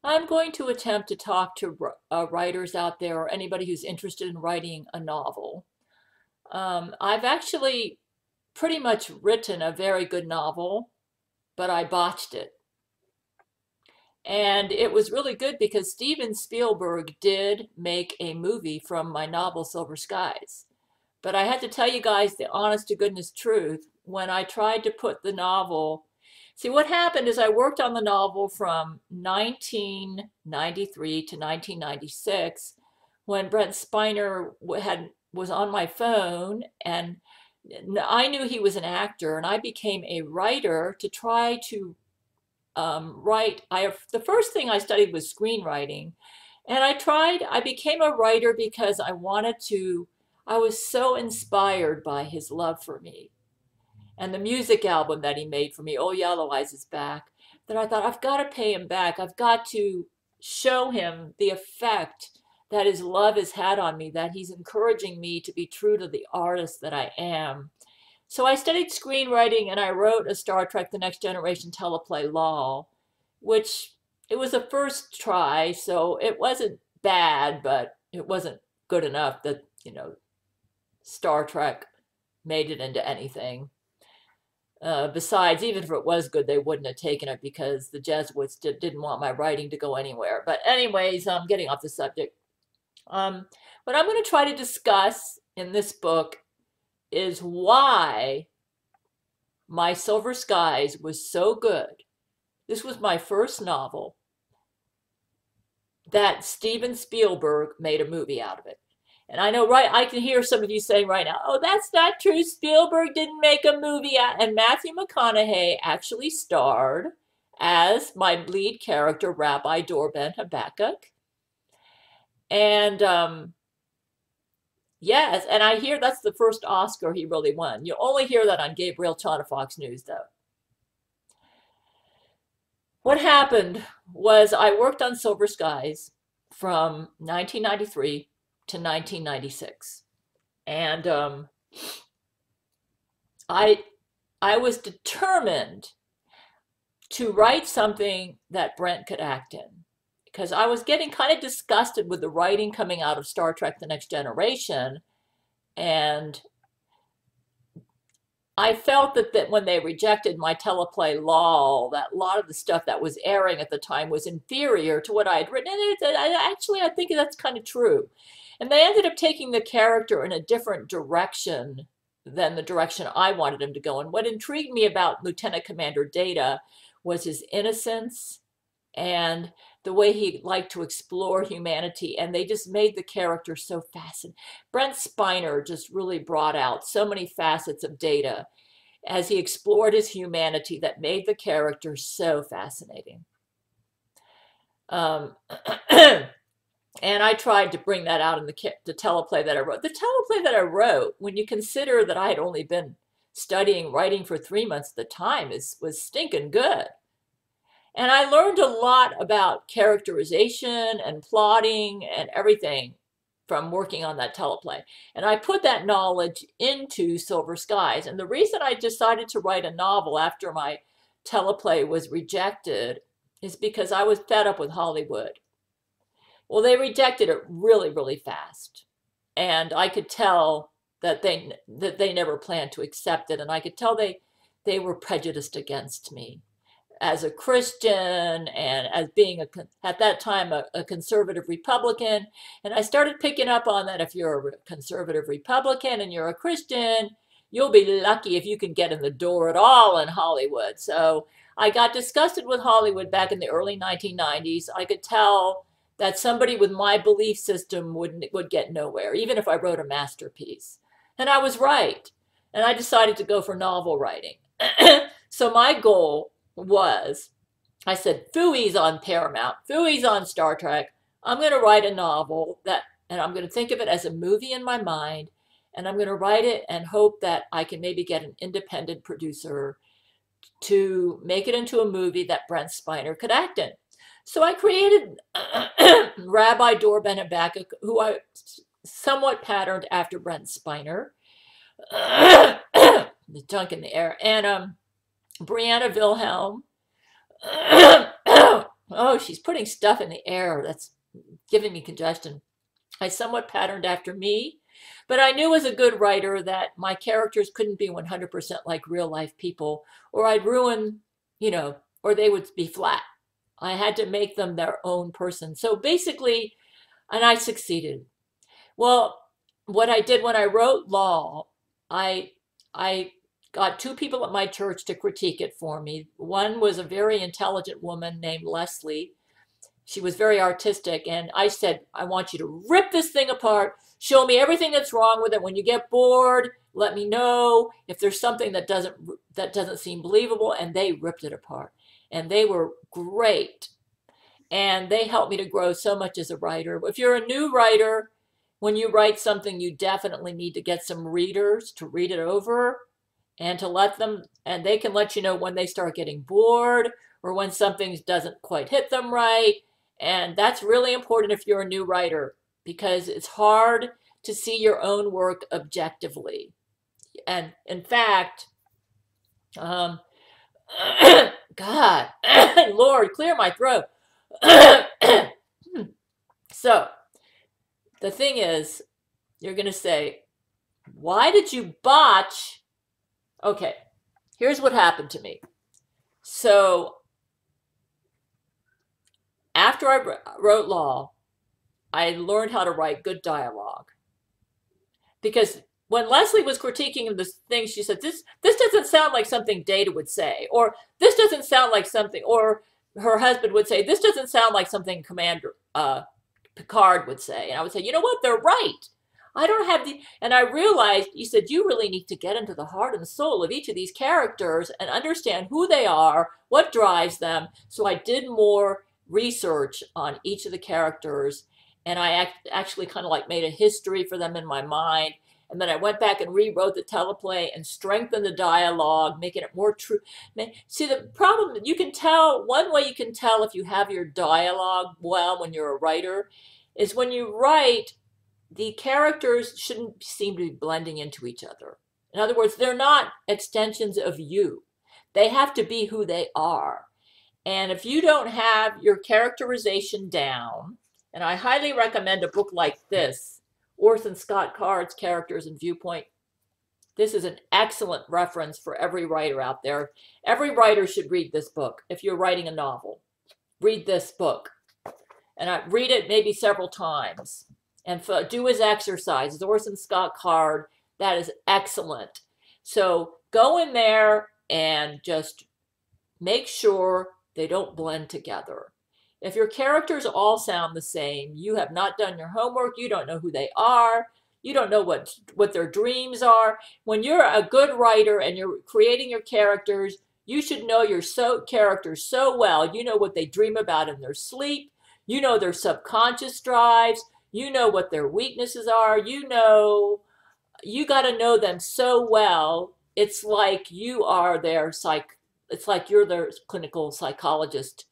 I'm going to attempt to talk to writers out there or anybody who's interested in writing a novel. I've actually pretty much written a very good novel, but I botched it. And it was really good because Steven Spielberg did make a movie from my novel Silver Skies. But I had to tell you guys the honest to goodness truth. When I tried to put the novel, see what happened is I worked on the novel from 1993 to 1996 when Brent Spiner was on my phone, and I knew he was an actor, and I became a writer to try to write. The first thing I studied was screenwriting, and I became a writer because I was so inspired by his love for me and the music album that he made for me, Oh Yellow Eyes Is Back, that I thought, I've got to pay him back. I've got to show him the effect that his love has had on me, that he's encouraging me to be true to the artist that I am. So I studied screenwriting and I wrote a Star Trek The Next Generation teleplay, Lol, which it was a first try, so it wasn't bad, but it wasn't good enough that, Star Trek made it into anything. Besides, even if it was good, they wouldn't have taken it because the Jesuits didn't want my writing to go anywhere. But anyways, I'm getting off the subject. What I'm going to try to discuss in this book is why my Silver Skies was so good. This was my first novel that Steven Spielberg made a movie out of it. And I know, right, I can hear some of you saying right now, oh, that's not true. Spielberg didn't make a movie. And Matthew McConaughey actually starred as my lead character, Rabbi Dor Ben Habakkuk. And yes, and I hear that's the first Oscar he really won. You only hear that on Gabriel Chana Fox News, though. What happened was I worked on Silver Skies from 1993 to 1996. And I was determined to write something that Brent could act in because I was getting kind of disgusted with the writing coming out of Star Trek The Next Generation. And I felt that when they rejected my teleplay Lol, that a lot of the stuff that was airing at the time was inferior to what I had written. And actually, I think that's kind of true. And they ended up taking the character in a different direction than the direction I wanted him to go. And what intrigued me about Lieutenant Commander Data was his innocence and the way he liked to explore humanity. And they just made the character so fascinating. Brent Spiner just really brought out so many facets of Data as he explored his humanity that made the character so fascinating. And I tried to bring that out in the teleplay that I wrote. The teleplay that I wrote, when you consider that I had only been studying writing for 3 months at the time, was stinking good. And I learned a lot about characterization and plotting and everything from working on that teleplay. And I put that knowledge into Silver Skies. And the reason I decided to write a novel after my teleplay was rejected is because I was fed up with Hollywood. Well, they rejected it really, really fast. And I could tell that they never planned to accept it. And I could tell they were prejudiced against me as a Christian and as being, at that time, a conservative Republican. And I started picking up on that. If you're a conservative Republican and you're a Christian, you'll be lucky if you can get in the door at all in Hollywood. So I got disgusted with Hollywood back in the early 1990s. I could tell that somebody with my belief system would get nowhere, even if I wrote a masterpiece. And I was right. And I decided to go for novel writing. So my goal was, I said, Phooey's on Paramount, Phooey's on Star Trek. I'm going to write a novel and I'm going to think of it as a movie in my mind, and I'm going to write it and hope that I can maybe get an independent producer to make it into a movie that Brent Spiner could act in. So I created Rabbi Dor Ben Habakkuk, who I somewhat patterned after Brent Spiner, the junk in the air, and Brianna Wilhelm. Oh oh, she's putting stuff in the air that's giving me congestion. I somewhat patterned after me, but I knew as a good writer that my characters couldn't be 100% like real life people, or I'd ruin, or they would be flat. I had to make them their own person. So basically, and I succeeded. Well, what I did when I wrote Law, I I got two people at my church to critique it for me. One was a very intelligent woman named Leslie. She was very artistic, and I said, I want you to rip this thing apart, show me everything that's wrong with it. When you get bored, let me know if there's something that doesn't seem believable. And they ripped it apart, and they were great. And they helped me to grow so much as a writer. If you're a new writer, when you write something, you definitely need to get some readers to read it over and to let them, and they can let you know when they start getting bored or when something doesn't quite hit them right. And that's really important if you're a new writer, because it's hard to see your own work objectively. And in fact, um, God, Lord, clear my throat. So the thing is, you're going to say, why did you botch? Okay, here's what happened to me. So after I wrote Law, I learned how to write good dialogue. Because when Leslie was critiquing this thing, she said, this doesn't sound like something Data would say, or this doesn't sound like something, or her husband would say, this doesn't sound like something Commander Picard would say. And I would say, you know what, they're right. I don't have and I realized, you said, you really need to get into the heart and soul of each of these characters and understand who they are, what drives them. So I did more research on each of the characters, and I actually kind of like made a history for them in my mind. And then I went back and rewrote the teleplay and strengthened the dialogue, making it more true. See, the problem, you can tell, one way you can tell if you have your dialogue well when you're a writer is when you write, the characters shouldn't seem to be blending into each other. In other words, they're not extensions of you. They have to be who they are. And if you don't have your characterization down, and I highly recommend a book like this, Orson Scott Card's Characters and Viewpoint. This is an excellent reference for every writer out there. Every writer should read this book. If you're writing a novel, read this book. And I read it maybe several times. And do his exercises. Orson Scott Card, that is excellent. So go in there and just make sure they don't blend together. If your characters all sound the same, you have not done your homework, you don't know who they are, you don't know what their dreams are. When you're a good writer and you're creating your characters, you should know your characters so well. You know what they dream about in their sleep, you know their subconscious drives, you know what their weaknesses are, you got to know them so well. It's like you are it's like you're their clinical psychologist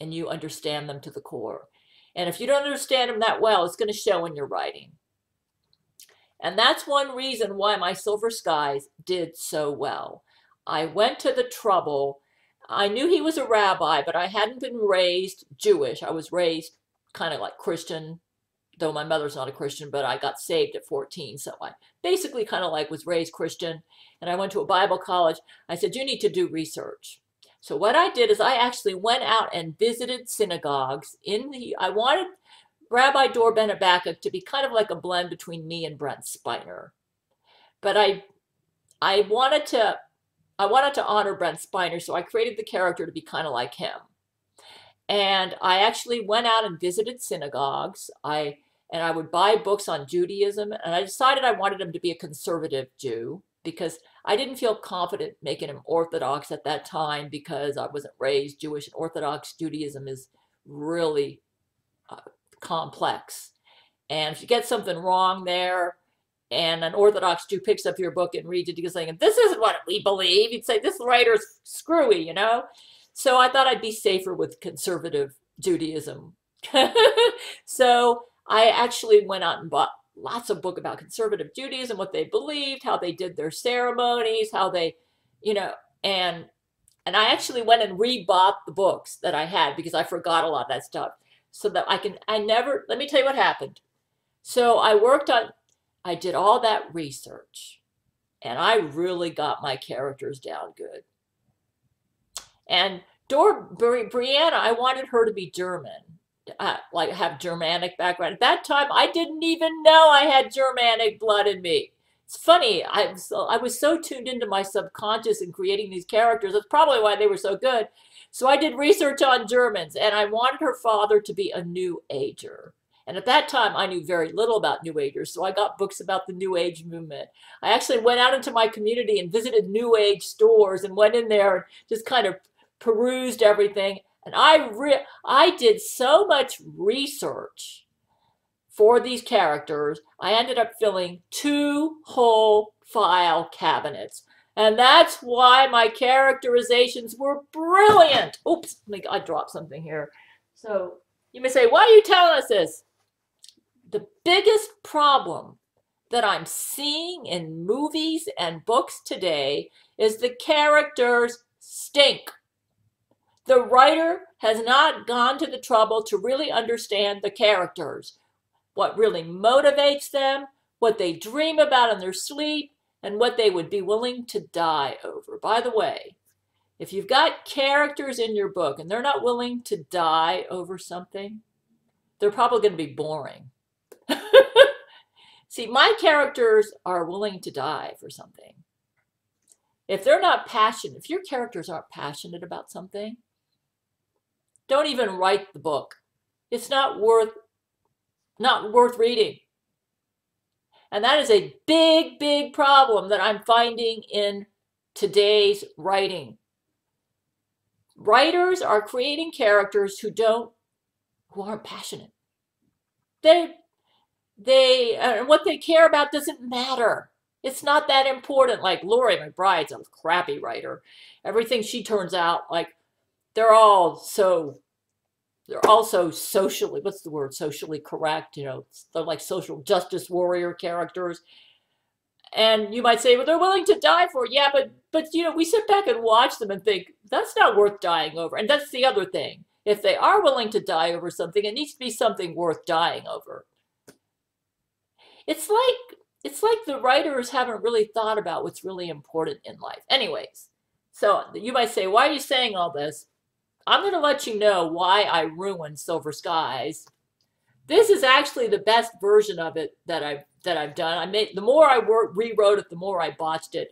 and you understand them to the core. And if you don't understand them that well, it's going to show in your writing. And that's one reason why my Silver Skies did so well. I went to the trouble. I knew he was a rabbi, but I hadn't been raised Jewish. I was raised kind of like Christian, though my mother's not a Christian, but I got saved at 14. So I basically kind of like was raised Christian. And I went to a Bible college. I said, you need to do research. So what I did is I actually went out and visited synagogues. I wanted Rabbi Dor Ben Habakkuk to be kind of like a blend between me and Brent Spiner. But I wanted to honor Brent Spiner, so I created the character to be kind of like him. And I actually went out and visited synagogues. And I would buy books on Judaism, and I decided I wanted him to be a conservative Jew because I didn't feel confident making him Orthodox at that time because I wasn't raised Jewish, and Orthodox Judaism is really complex. And if you get something wrong there, and an Orthodox Jew picks up your book and reads it, he's saying, this isn't what we believe. You'd say, this writer's screwy, you know? So I thought I'd be safer with conservative Judaism. So I actually went out and bought lots of books about conservative Judaism, what they believed, how they did their ceremonies, how they, and And I actually went and rebought the books that I had because I forgot a lot of that stuff. So that let me tell you what happened. So I did all that research and I really got my characters down good. And Brianna, I wanted her to be German, like have Germanic background. At that time, I didn't even know I had Germanic blood in me. It's funny. I was so tuned into my subconscious in creating these characters. That's probably why they were so good. So I did research on Germans, and I wanted her father to be a New Ager. And at that time, I knew very little about New Agers, so I got books about the New Age movement. I actually went out into my community and visited New Age stores and went in there and just kind of perused everything. And I did so much research for these characters, I ended up filling 2 whole file cabinets. And that's why my characterizations were brilliant. Oops, I dropped something here. So you may say, why are you telling us this? The biggest problem that I'm seeing in movies and books today is the characters stink. The writer has not gone to the trouble to really understand the characters, what really motivates them, what they dream about in their sleep, and what they would be willing to die over. By the way, if you've got characters in your book and they're not willing to die over something, they're probably going to be boring. See, my characters are willing to die for something. If they're not passionate, if your characters aren't passionate about something, don't even write the book. It's not worth reading. And that is a big, big problem that I'm finding in today's writing. Writers are creating characters who aren't passionate. What they care about doesn't matter. It's not that important. Like Laurie McBride's a crappy writer. Everything she turns out, like, they're also socially, what's the word, socially correct, they're like social justice warrior characters. And you might say, well, they're willing to die for it. Yeah, but we sit back and watch them and think, that's not worth dying over. And that's the other thing. If they are willing to die over something, it needs to be something worth dying over. It's like the writers haven't really thought about what's really important in life. Anyways, so you might say, why are you saying all this? I'm going to let you know why I ruined Silver Skies. This is actually the best version of it that I've done. The more I rewrote it, the more I botched it.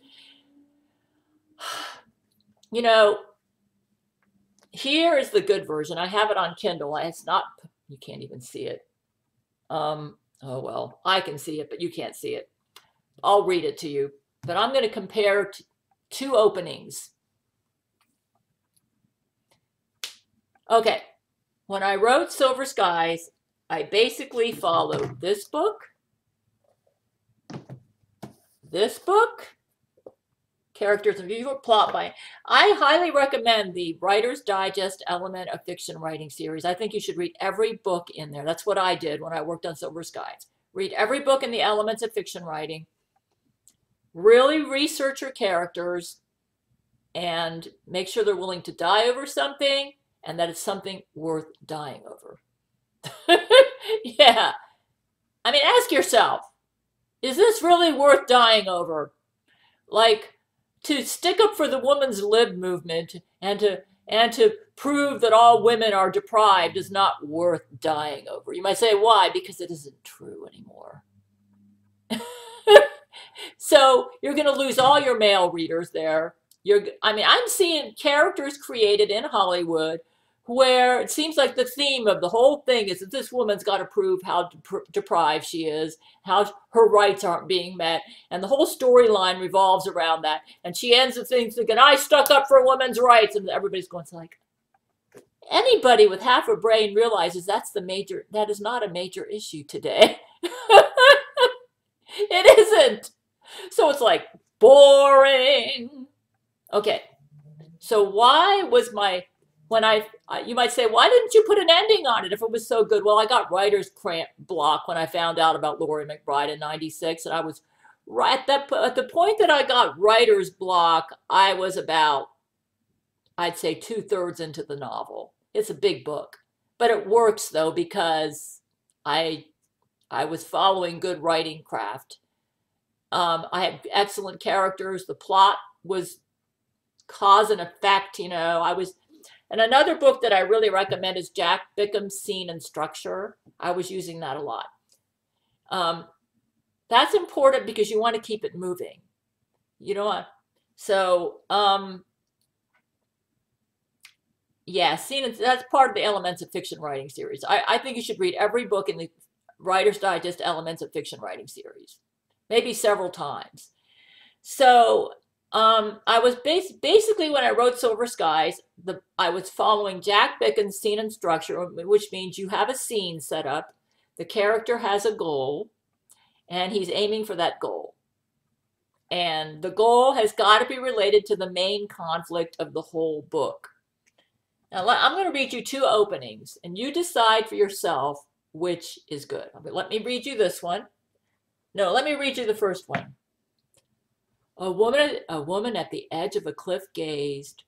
Here is the good version. I have it on Kindle. It's not, you can't even see it. Oh well, I can see it, but you can't see it. I'll read it to you. But I'm going to compare 2 openings. Okay, when I wrote Silver Skies, I basically followed this book, characters and visual plot by. I highly recommend the Writer's Digest Element of Fiction Writing series. I think you should read every book in there. That's what I did when I worked on Silver Skies. Read every book in the Elements of Fiction Writing. Really research your characters and make sure they're willing to die over something, and that it's something worth dying over. Yeah. I mean, ask yourself, is this really worth dying over? Like, to stick up for the woman's lib movement and to prove that all women are deprived is not worth dying over. You might say, why? Because it isn't true anymore. So you're going to lose all your male readers there. I'm seeing characters created in Hollywood where it seems like the theme of the whole thing is that this woman's got to prove how deprived she is, how her rights aren't being met, and the whole storyline revolves around that. And she ends the thing thinking, I stuck up for women's rights, and everybody's going like, anybody with half a brain realizes that is not a major issue today. It isn't. So it's like, boring. Okay, so why was you might say, why didn't you put an ending on it if it was so good? Well, I got writer's block when I found out about Laurie McBride in '96, and I was right at the point that I got writer's block, I was about I'd say 2/3 into the novel. It's a big book, but it works though because I I was following good writing craft. I had excellent characters. The plot was cause and effect. And another book that I really recommend is Jack Bicham's Scene and Structure. I was using that a lot. Um, that's important because you want to keep it moving. You know what? So, yeah, that's part of the Elements of Fiction writing series. I think you should read every book in the Writer's Digest Elements of Fiction writing series, maybe several times. So I was basically when I wrote Silver Skies, I was following Jack Bicham's Scene and Structure, which means you have a scene set up, the character has a goal, and he's aiming for that goal. And the goal has got to be related to the main conflict of the whole book. Now, I'm going to read you 2 openings, and you decide for yourself which is good. Let me read you this one. No, let me read you the first one. A woman at the edge of a cliff gazed.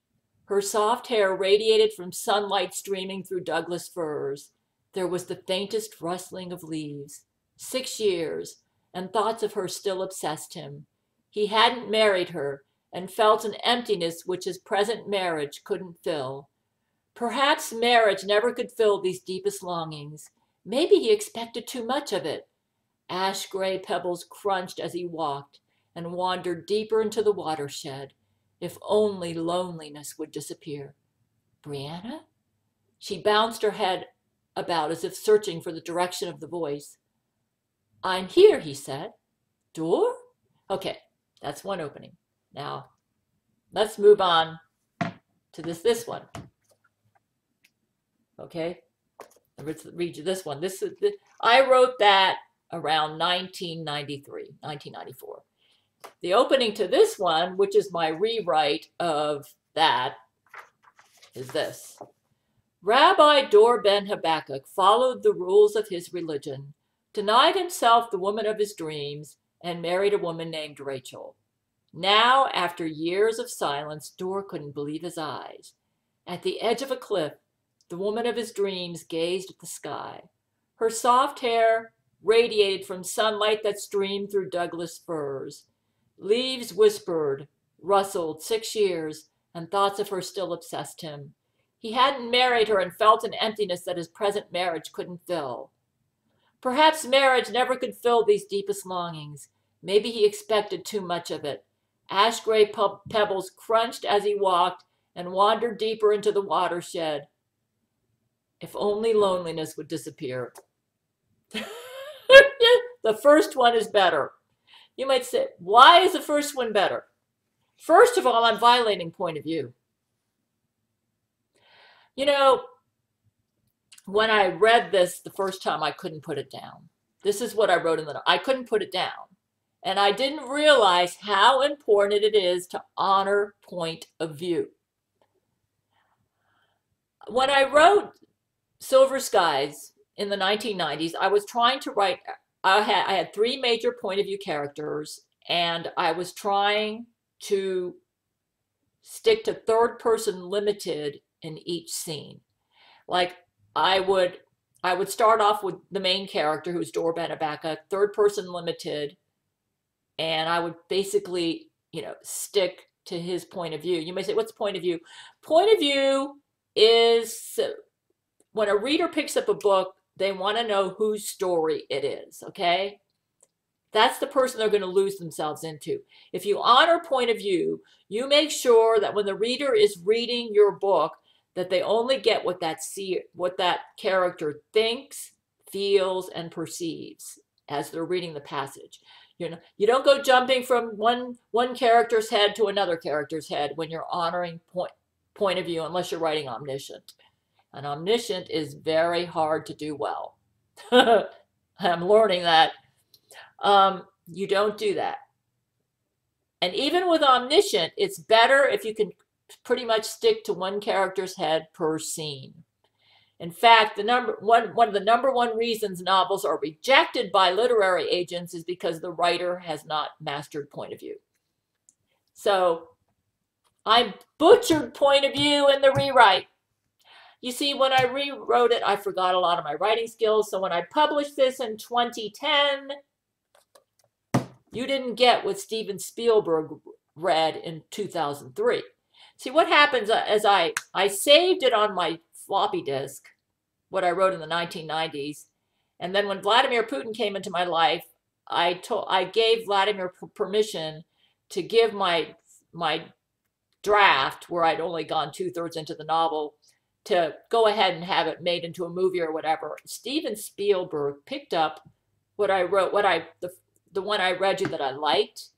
Her soft hair radiated from sunlight streaming through Douglas firs. There was the faintest rustling of leaves. 6 years, and thoughts of her still obsessed him. He hadn't married her, and felt an emptiness which his present marriage couldn't fill. Perhaps marriage never could fill these deepest longings. Maybe he expected too much of it. Ash-gray pebbles crunched as he walked and wandered deeper into the watershed. If only loneliness would disappear. Brianna? She bounced her head about as if searching for the direction of the voice. I'm here, he said. Door? Okay, that's one opening. Now, let's move on to this one. Okay, let's read you this one. I wrote that around 1994. The opening to this one, which is my rewrite of that, is this. Rabbi Dor ben Habakkuk followed the rules of his religion, denied himself the woman of his dreams, and married a woman named Rachel. Now, after years of silence, Dor couldn't believe his eyes. At the edge of a cliff, the woman of his dreams gazed at the sky. Her soft hair radiated from sunlight that streamed through Douglas firs. Leaves whispered, rustled. 6 years, and thoughts of her still obsessed him. He hadn't married her and felt an emptiness that his present marriage couldn't fill. Perhaps marriage never could fill these deepest longings. Maybe he expected too much of it. Ash-gray pebbles crunched as he walked and wandered deeper into the watershed. If only loneliness would disappear. The first one is better. You might say, why is the first one better? First of all, I'm violating point of view. You know, when I read this the first time, I couldn't put it down. This is what I wrote in the note. I couldn't put it down. And I didn't realize how important it is to honor point of view. When I wrote Silver Skies in the 1990s, I was trying to write, I had 3 major point of view characters, and I was trying to stick to third person limited in each scene. Like I would start off with the main character, who's Dor ben Habakkuk, third person limited, and I would basically, stick to his point of view. You may say, what's point of view? Point of view is when a reader picks up a book, they want to know whose story it is, okay? That's the person they're going to lose themselves into. If you honor point of view, you make sure that when the reader is reading your book, that they only get what that character thinks, feels, and perceives as they're reading the passage. You don't go jumping from one character's head to another character's head when you're honoring point of view, unless you're writing omniscient. And omniscient is very hard to do well. I'm learning that. You don't do that. And even with omniscient, it's better if you can pretty much stick to one character's head per scene. In fact, one of the number 1 reasons novels are rejected by literary agents is because the writer has not mastered point of view. So I butchered point of view in the rewrite. You see, when I rewrote it, I forgot a lot of my writing skills. So when I published this in 2010, you didn't get what Steven Spielberg read in 2003. See, what happens as I saved it on my floppy disk, what I wrote in the 1990s. And then when Vladimir Putin came into my life, I gave Vladimir permission to give my draft, where I'd only gone 2/3 into the novel, to go ahead and have it made into a movie or whatever. Steven Spielberg picked up what I wrote, the one I read you that I liked,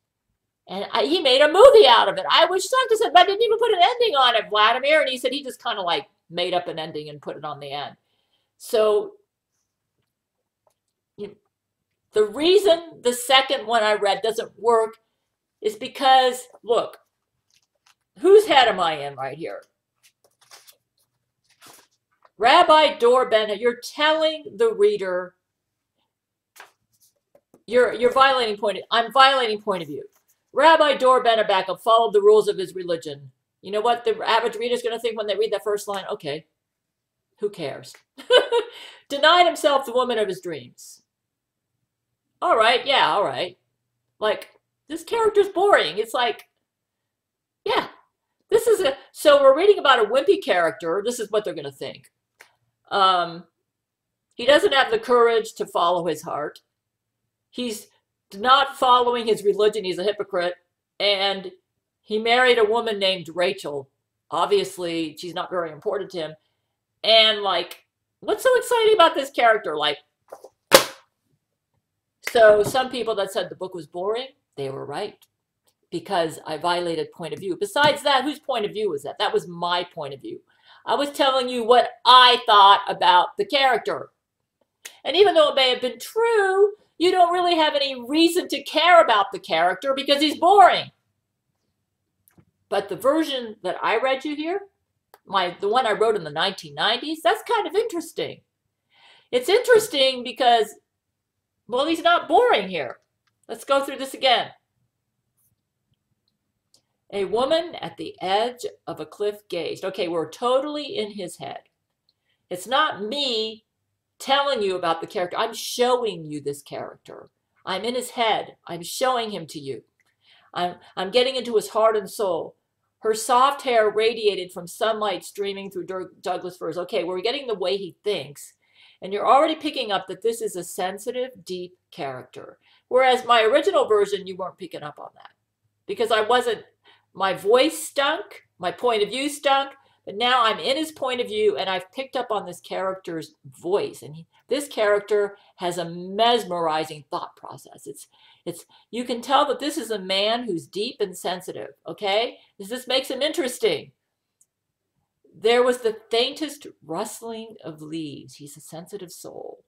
and he made a movie out of it. I was shocked. I said, but I didn't even put an ending on it, Vladimir. And he said he just kind of like made up an ending and put it on the end. So the reason the second one I read doesn't work is because, look, whose head am I in right here? Rabbi Dor Ben, you're telling the reader, you're violating I'm violating point of view. Rabbi Dor Ben Abaka followed the rules of his religion. You know what the average reader is going to think when they read that first line? Okay, who cares? Denied himself the woman of his dreams. All right, yeah, all right. Like, this character's boring. It's like, yeah, so we're reading about a wimpy character. This is what they're going to think. He doesn't have the courage to follow his heart. He's not following his religion. He's a hypocrite. And he married a woman named Rachel. Obviously, she's not very important to him. And like, what's so exciting about this character? Like, so some people that said the book was boring, they were right, because I violated point of view. Besides that, whose point of view was that? That was my point of view. I was telling you what I thought about the character. And even though it may have been true, you don't really have any reason to care about the character because he's boring. But the version that I read you here, the one I wrote in the 1990s, that's kind of interesting. It's interesting because, well, he's not boring here. Let's go through this again. A woman at the edge of a cliff gazed. Okay, we're totally in his head. It's not me telling you about the character. I'm showing you this character. I'm in his head. I'm showing him to you. I'm getting into his heart and soul. Her soft hair radiated from sunlight streaming through Douglas firs. Okay, we're getting the way he thinks. And you're already picking up that this is a sensitive, deep character. Whereas my original version, you weren't picking up on that. Because my voice stunk, my point of view stunk, but now I'm in his point of view and I've picked up on this character's voice. And this character has a mesmerizing thought process. You can tell that this is a man who's deep and sensitive, okay? This makes him interesting. There was the faintest rustling of leaves. He's a sensitive soul.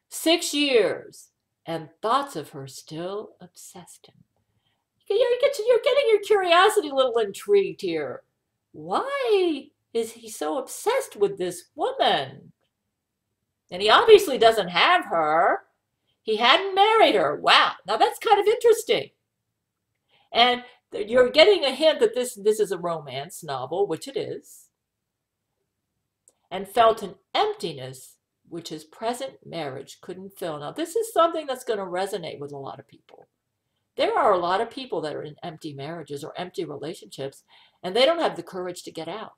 6 years, and thoughts of her still obsessed him. You're getting your curiosity a little intrigued here. Why is he so obsessed with this woman? And he obviously doesn't have her. He hadn't married her. Wow, now that's kind of interesting. And you're getting a hint that this is a romance novel, which it is. And felt an emptiness which his present marriage couldn't fill. Now, this is something that's going to resonate with a lot of people. There are a lot of people that are in empty marriages or empty relationships, and they don't have the courage to get out.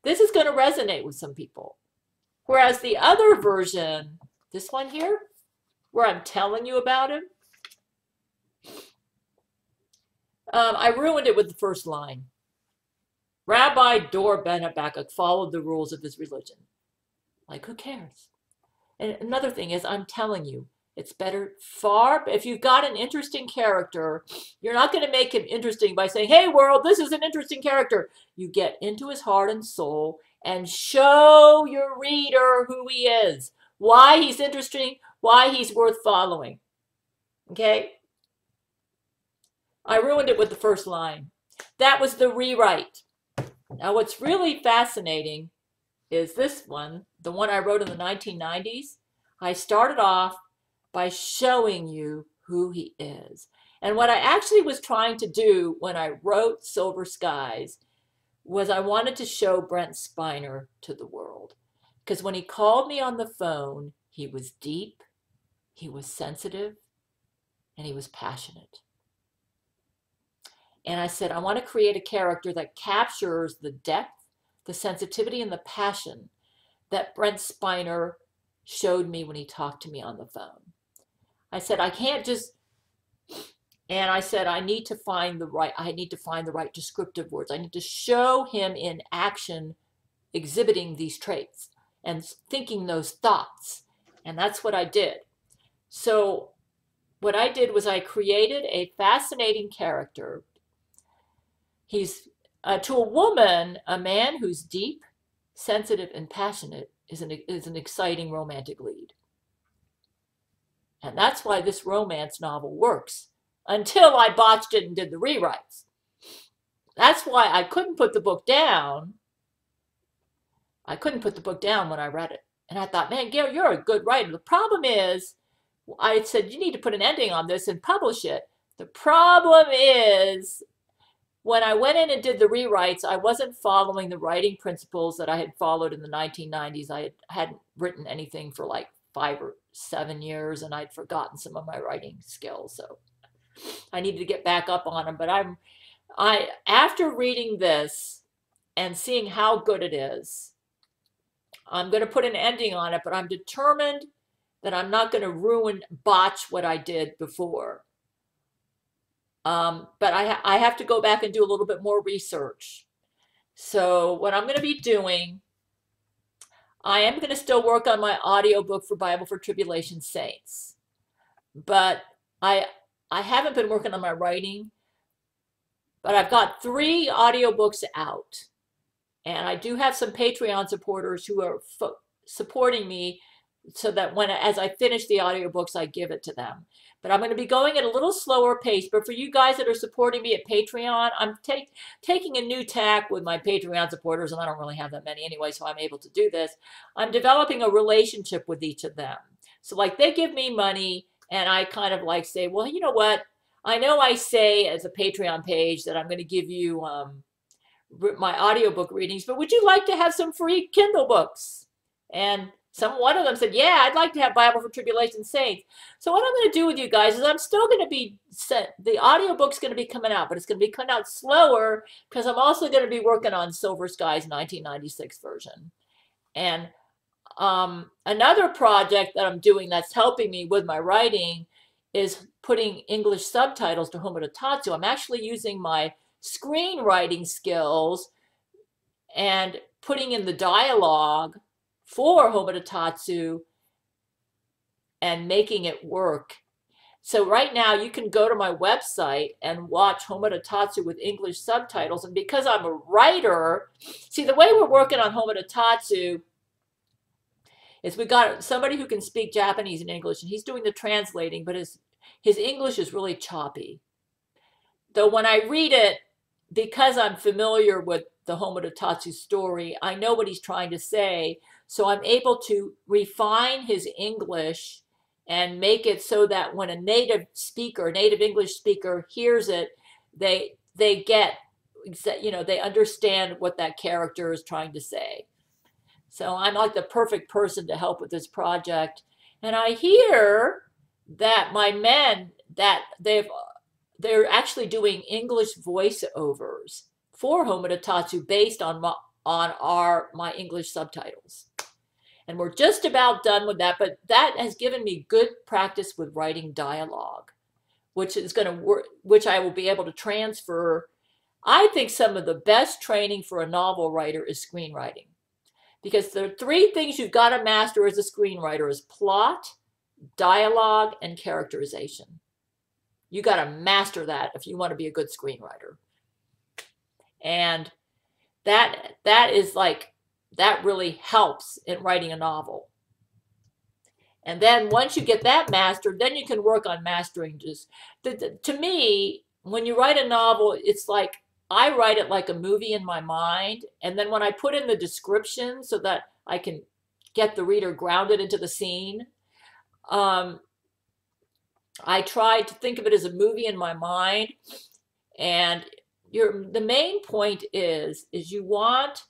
This is going to resonate with some people. Whereas the other version, this one here, where I'm telling you about him, I ruined it with the first line. Rabbi Dor Ben Habakkuk followed the rules of his religion. Like, who cares? And another thing is, I'm telling you, it's better if you've got an interesting character, you're not going to make him interesting by saying, hey, world, this is an interesting character. You get into his heart and soul and show your reader who he is, why he's interesting, why he's worth following. Okay? I ruined it with the first line. That was the rewrite. Now, what's really fascinating is this one, the one I wrote in the 1990s. I started off by showing you who he is. And what I actually was trying to do when I wrote Silver Skies was I wanted to show Brent Spiner to the world. Because when he called me on the phone, he was deep, he was sensitive, and he was passionate. And I said, I want to create a character that captures the depth, the sensitivity, and the passion that Brent Spiner showed me when he talked to me on the phone. I said, I can't just, and I said, I need to find the right descriptive words. I need to show him in action, exhibiting these traits and thinking those thoughts. And that's what I did. So what I did was I created a fascinating character. He's, to a woman, a man who's deep, sensitive, and passionate is an exciting romantic lead. And that's why this romance novel works, until I botched it and did the rewrites. That's why I couldn't put the book down. I couldn't put the book down when I read it. And I thought, man, Gail, you're a good writer. The problem is, I said, you need to put an ending on this and publish it. The problem is, when I went in and did the rewrites, I wasn't following the writing principles that I had followed in the 1990s. I hadn't written anything for like 5 or 7 years, and I'd forgotten some of my writing skills. So I needed to get back up on them. But after reading this and seeing how good it is, I'm going to put an ending on it, but I'm determined that I'm not going to botch what I did before. But I have to go back and do a little bit more research. So what I'm going to be doing, I am going to still work on my audiobook for Bible for Tribulation Saints. But I haven't been working on my writing. But I've got 3 audiobooks out. And I do have some Patreon supporters who are supporting me so that as I finish the audiobooks, I give it to them. But I'm going to be going at a little slower pace. But for you guys that are supporting me at Patreon, I'm taking a new tack with my Patreon supporters, and I don't really have that many anyway, so I'm able to do this. I'm developing a relationship with each of them. So like they give me money, and I kind of like say, well, you know what? I know I say as a Patreon page that I'm going to give you my audiobook readings, but would you like to have some free Kindle books? And one of them said, yeah, I'd like to have Bible for Tribulation Saints. So what I'm going to do with you guys is I'm still going to be the audiobook's going to be coming out, but it's going to be coming out slower because I'm also going to be working on Silver Skies 1996 version. And another project that I'm doing that's helping me with my writing is putting English subtitles to Homo Tatsu. I'm actually using my screenwriting skills and putting in the dialogue for Homo Tatsu and making it work. So right now you can go to my website and watch Homo Tatsu with English subtitles. And because I'm a writer, see, the way we're working on Homo Tatsu is we got somebody who can speak Japanese and English, and he's doing the translating, but his English is really choppy. Though when I read it, because I'm familiar with the Homo Tatsu story, I know what he's trying to say. So I'm able to refine his English and make it so that when a native English speaker hears it, they get, they understand what that character is trying to say. So I'm like the perfect person to help with this project. And I hear that my men, that they're actually doing English voiceovers for Homo Tatsu based on my English subtitles. And we're just about done with that, but that has given me good practice with writing dialogue, which is going to work, which I will be able to transfer. I think some of the best training for a novel writer is screenwriting, because there are 3 things you've got to master as a screenwriter: is plot, dialogue, and characterization. You got to master that if you want to be a good screenwriter. And that is like, that really helps in writing a novel. And then once you get that mastered, then you can work on mastering just, to me, when you write a novel, it's like, I write it like a movie in my mind. And then when I put in the description so that I can get the reader grounded into the scene, I tried to think of it as a movie in my mind, and the main point is you want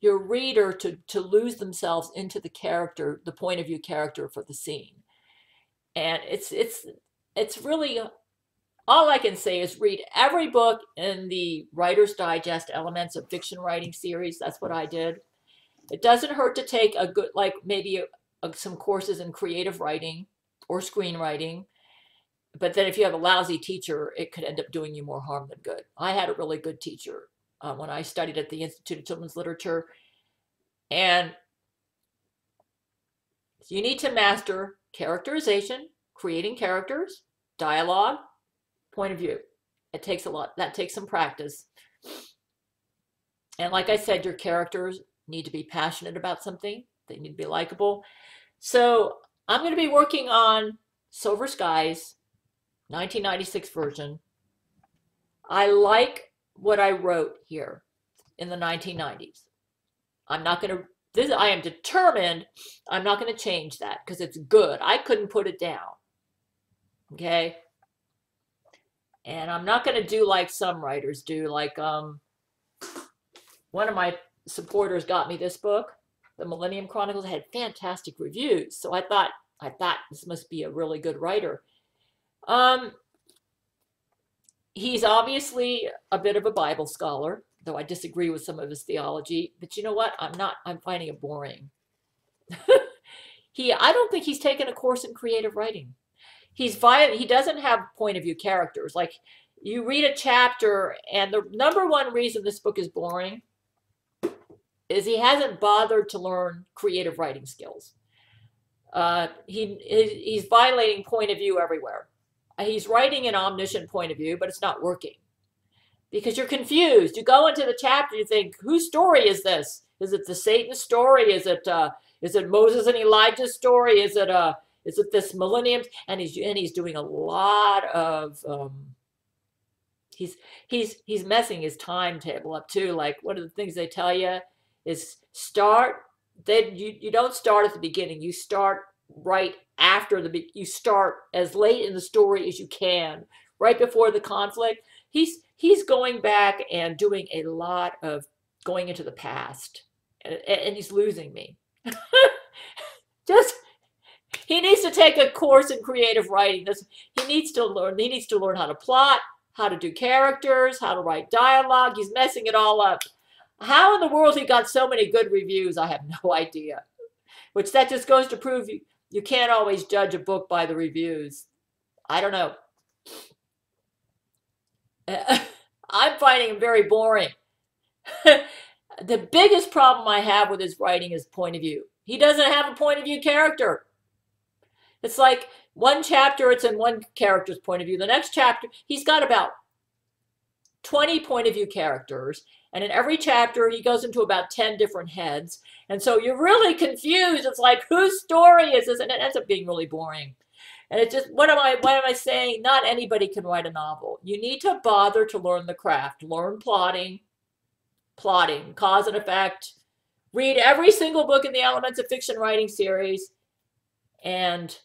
your reader to lose themselves into the character, the point of view character for the scene. And it's really, all I can say is read every book in the Writer's Digest Elements of Fiction Writing series. That's what I did. It doesn't hurt to take a good, like maybe some courses in creative writing or screenwriting. But then if you have a lousy teacher, it could end up doing you more harm than good. I had a really good teacher when I studied at the Institute of Children's Literature. And you need to master characterization, creating characters, dialogue, point of view. It takes a lot. That takes some practice. And like I said, your characters need to be passionate about something. They need to be likable. So I'm going to be working on Silver Skies, 1996 version. I like what I wrote here in the 1990s. I'm not going to, I am determined I'm not going to change that because it's good. I couldn't put it down. Okay? And I'm not going to do like some writers do. Like one of my supporters got me this book, The Millennium Chronicles. It had fantastic reviews. So I thought this must be a really good writer. He's obviously a bit of a Bible scholar, though I disagree with some of his theology. But you know what? I'm finding it boring. I don't think he's taken a course in creative writing. He doesn't have point of view characters. Like you read a chapter, and the number one reason this book is boring is he hasn't bothered to learn creative writing skills. He's violating point of view everywhere. He's writing an omniscient point of view, but it's not working because you're confused. You go into the chapter, you think, whose story is this? Is it the Satan story? Is it Moses and Elijah's story? Is it this millennium? And he's doing a lot of he's messing his timetable up too. Like one of the things they tell you is you don't start at the beginning. You start right after you start as late in the story as you can, right before the conflict. He's going back and doing a lot of going into the past, and he's losing me. He needs to take a course in creative writing. He needs to learn how to plot, how to do characters, how to write dialogue. He's messing it all up. How in the world he got so many good reviews, I have no idea. Which that just goes to prove you can't always judge a book by the reviews. I don't know. I'm finding him very boring. The biggest problem I have with his writing is point of view. He doesn't have a point of view character. It's like one chapter, it's in one character's point of view. The next chapter, he's got about 20 point of view characters. And in every chapter, he goes into about 10 different heads. And so you're really confused. It's like, whose story is this? And it ends up being really boring. And it's just, what am I saying? Not anybody can write a novel. You need to bother to learn the craft. Learn plotting, cause and effect. Read every single book in the Elements of Fiction Writing series. And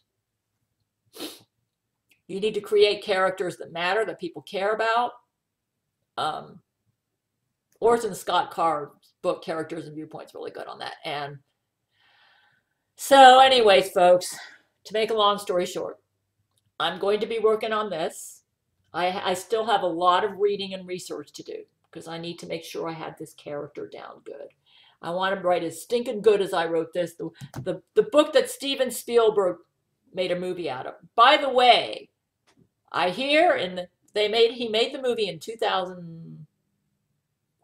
you need to create characters that matter, that people care about. Orson Scott Card's book, Characters and Viewpoints, really good on that. And so anyways, folks, to make a long story short, I'm going to be working on this. I still have a lot of reading and research to do because I need to make sure I have this character down good. I want to write as stinking good as I wrote this. The book that Steven Spielberg made a movie out of. By the way, I hear he made the movie in 2000.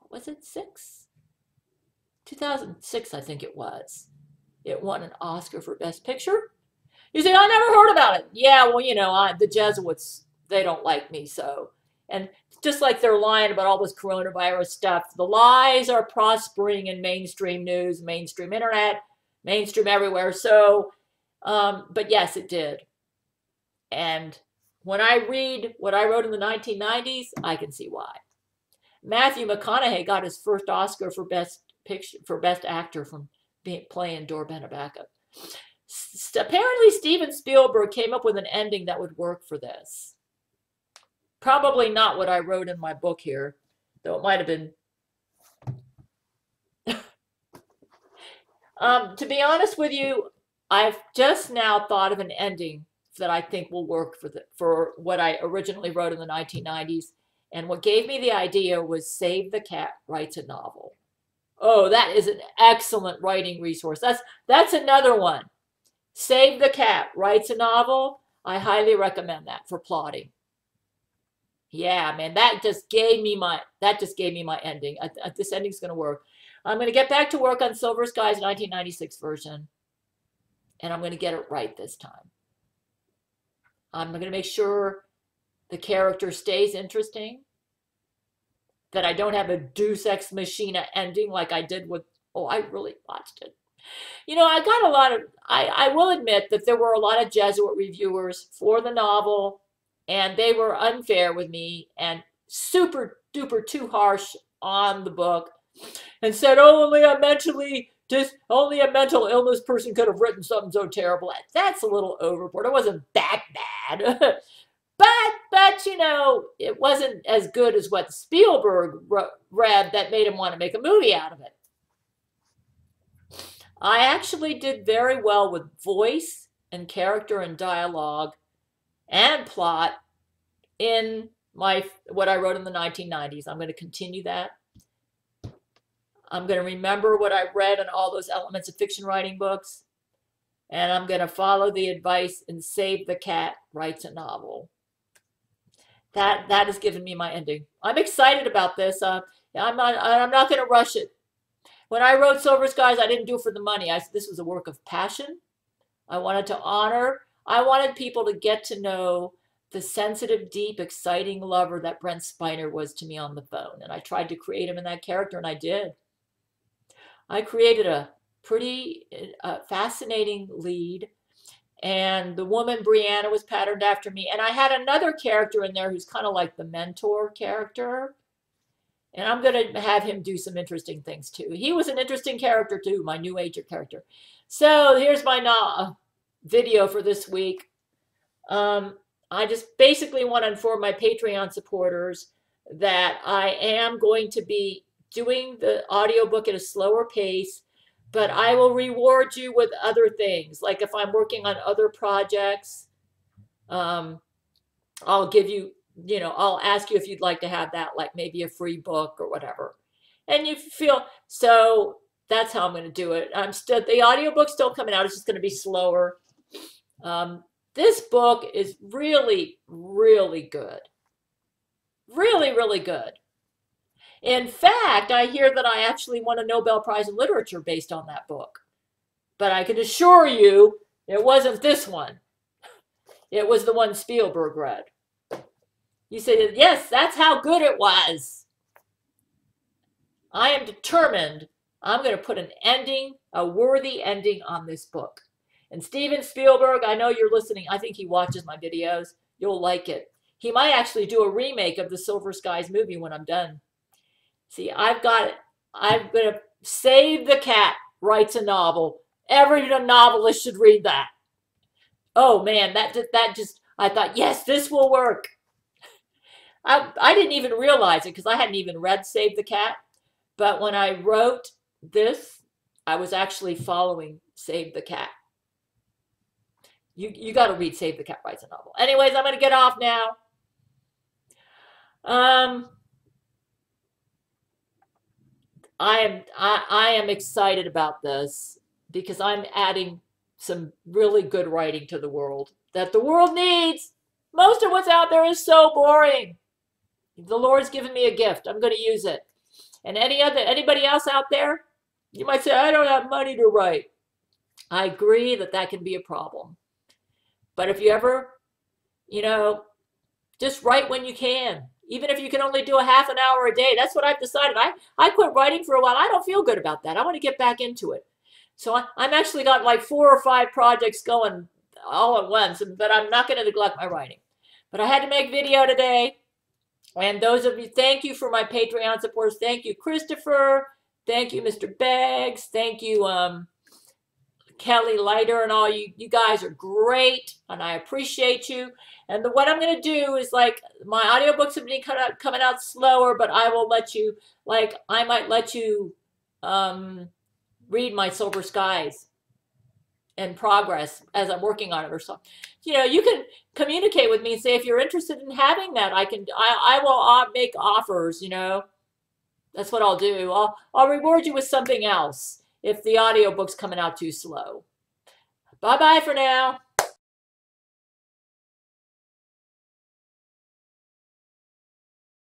Was it 2006, I think it was. It won an Oscar for Best Picture. You say, I never heard about it. Yeah, well, the Jesuits, they don't like me, so. And just like they're lying about all this coronavirus stuff, the lies are prospering in mainstream news, mainstream internet, mainstream everywhere. So, but yes, it did. And when I read what I wrote in the 1990s, I can see why. Matthew McConaughey got his first Oscar for Best Actor from playing Dor Benabaka. Apparently Steven Spielberg came up with an ending that would work for this. Probably not what I wrote in my book here, though it might have been. To be honest with you, I've just now thought of an ending that I think will work for what I originally wrote in the 1990s. And what gave me the idea was Save the Cat Writes a Novel. Oh, that is an excellent writing resource. That's another one. Save the Cat Writes a Novel. I highly recommend that for plotting. Yeah, man, that just gave me my ending. This ending's going to work. I'm going to get back to work on Silver Sky's 1996 version, and I'm going to get it right this time. I'm going to make sure the character stays interesting, that I don't have a Deus Ex Machina ending like I did with, oh, I really watched it. You know, I got a lot of, I will admit that there were a lot of Jesuit reviewers for the novel, and they were unfair with me and super duper too harsh on the book and said, oh, only a mental illness person could have written something so terrible. That's a little overboard. It wasn't that bad. But, you know, it wasn't as good as what Spielberg read that made him want to make a movie out of it. I actually did very well with voice and character and dialogue and plot in what I wrote in the 1990s. I'm going to continue that. I'm going to remember what I read in all those Elements of Fiction writing books. And I'm going to follow the advice and Save the Cat Writes a Novel. That has given me my ending. I'm excited about this. I'm not going to rush it. When I wrote Silver Skies, I didn't do it for the money. This was a work of passion. I wanted to honor. I wanted people to get to know the sensitive, deep, exciting lover that Brent Spiner was to me on the phone. And I tried to create him in that character, and I did. I created a pretty fascinating lead. And the woman, Brianna, was patterned after me. And I had another character in there who's kind of like the mentor character. And I'm going to have him do some interesting things, too. He was an interesting character, too, my New Ager character. So here's my video for this week. I just basically want to inform my Patreon supporters that I am going to be doing the audiobook at a slower pace, but I will reward you with other things. Like if I'm working on other projects, I'll give you, I'll ask you if you'd like to have that, like maybe a free book or whatever. And you feel, so that's how I'm going to do it. The audiobook's still coming out. It's just going to be slower. This book is really, really good. Really, really good. In fact, I hear that I actually won a Nobel Prize in Literature based on that book. But I can assure you, it wasn't this one. It was the one Spielberg read. You said, yes, that's how good it was. I am determined I'm going to put an ending, a worthy ending on this book. And Steven Spielberg, I know you're listening. I think he watches my videos. You'll like it. He might actually do a remake of the Silver Skies movie when I'm done. See, I've got it. I'm going to Save the Cat Writes a Novel. Every novelist should read that. Oh, man, that just, I thought, yes, this will work. I didn't even realize it because I hadn't even read Save the Cat. But when I wrote this, I was actually following Save the Cat. You got to read Save the Cat Writes a Novel. Anyways, I'm going to get off now. I am excited about this because I'm adding some really good writing to the world that the world needs. Most of what's out there is so boring. The Lord's given me a gift. I'm going to use it. And anybody else out there, you might say, I don't have money to write. I agree that can be a problem. But if you ever, just write when you can. Even if you can only do a half an hour a day. That's what I've decided. I quit writing for a while. I don't feel good about that. I want to get back into it. So I'm actually got like 4 or 5 projects going all at once. But I'm not going to neglect my writing. But I had to make video today. And those of you, thank you for my Patreon supporters. Thank you, Christopher. Thank you, Mr. Beggs. Thank you, Kelly Leiter and all you guys are great, and I appreciate you. And what I'm going to do is, like, my audiobooks have been coming out slower, but I will let you, like, I might let you um, read my Silver Skies in progress as I'm working on it or something. You know, you can communicate with me and say, if you're interested in having that, I will make offers, you know. That's what I'll do. I'll reward you with something else if the audiobook's coming out too slow. Bye bye for now.